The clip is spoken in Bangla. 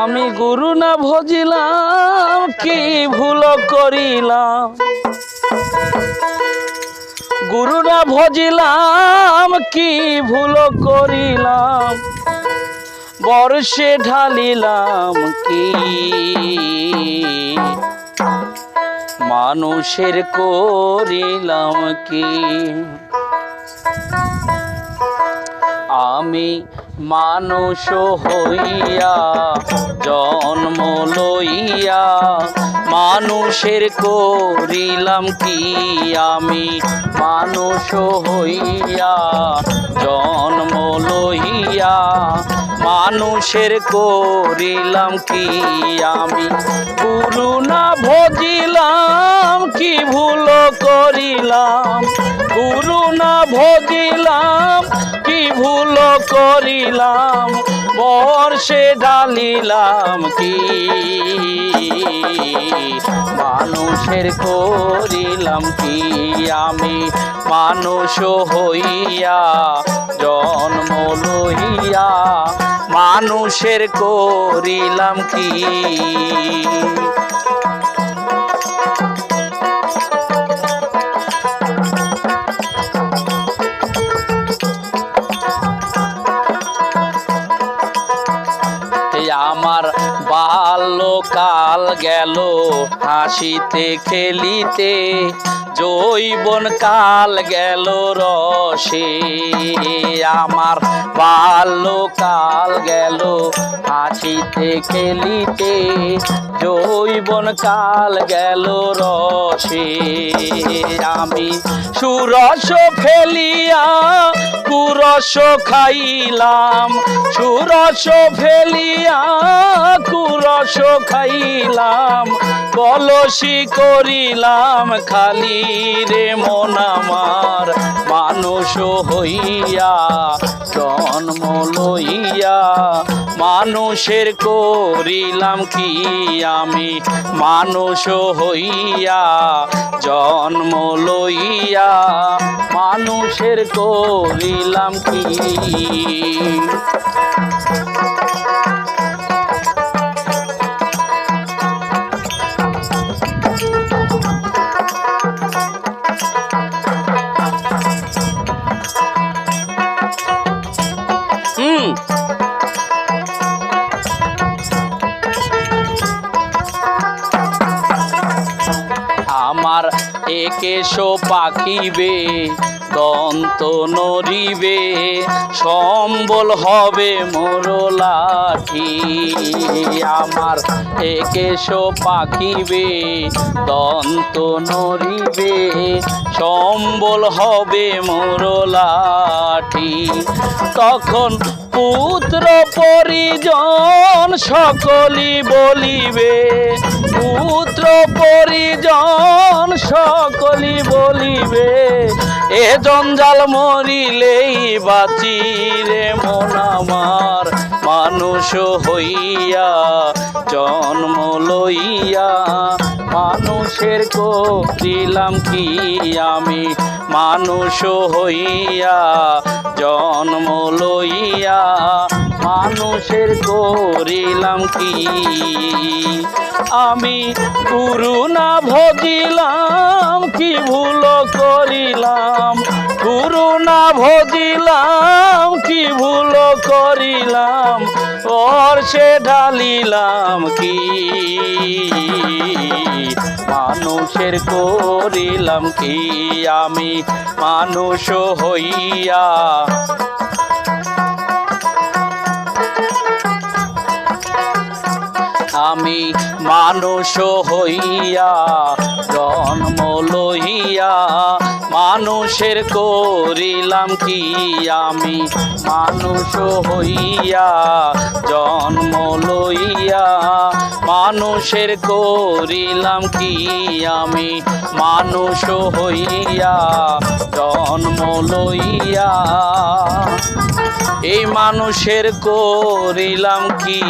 আমি গুরু না ভজিলাম কি ভুল করিলাম, গুরু না ভজিলাম কি ভুল করিলাম, বর্ষে ঢালিলাম কি মানুষের করিলাম কি। আমি মানুষ হইয়া জন্ম লইয়া মানুষের করিলাম কি, আমি মানুষ হইয়া জন্ম লইয়া মানুষের করিলাম কি। আমি গুরু না ভজিলাম কি ভুল করিলাম, গুরু না ভজিলাম কি ভুল করিলাম, বর্ষে ডালিলাম কি মানুষের করিলাম কি। আমি মানুষ হইয়া জন্ম লইয়া মানুষের করিলাম কি। আমার বাল্যকাল গেল হাসিতে খেলিতে, যৌবন কাল গেল রসে। আমার বাল্যকাল গেল হাসিতে খেলিতে, যৌবন কাল গেল রসে। আমি সুরস ফেলিয়া কুরস খাইলাম, সুরস ফেলিয়া কুরস খাইলাম, কলসি করিলাম খালি রে মন আমার। মানুষ হইয়া জন্ম লইয়া মানুষের করিলাম কি, আমি মানুষ হইয়া জন্ম লইয়া মানুষের করিলাম কি। আমার একেশো পাখিবে দন্ত নড়িবে, সম্বল হবে মোর লাঠি। আমার একেশো পাখিবে দন্ত নড়িবে, সম্বল হবে মোর লাঠি। তখন পুত্র পরিজন সকলি বলিবে, পুত্র পরিজন সকলি বলিবে, এ জঞ্জাল মরিলেই বাঁচি রে মন আমার। মানুষ হইয়া জন্ম লইয়া মানুষের করিলাম কি, আমি মানুষ হইয়া জন্ম লইয়া মানুষের করিলাম কি। আমি গুরু না ভজিলাম কি ভুল করিলাম, গুরু না ভজিলাম কি ভুল করিলাম, বর্ষে ঢালিলাম কি মানুষের করিলাম কি। আমি মানুষ হইয়া আমি মানুষ হইয়া জন্ম লইয়া মানুষের করিলাম কি, আমি মানুষ হইয়া জন্ম লইয়া মানুষের করিলাম কি। আমি মানুষ হইয়া জন্ম লইয়া এই মানুষের করিলাম কি।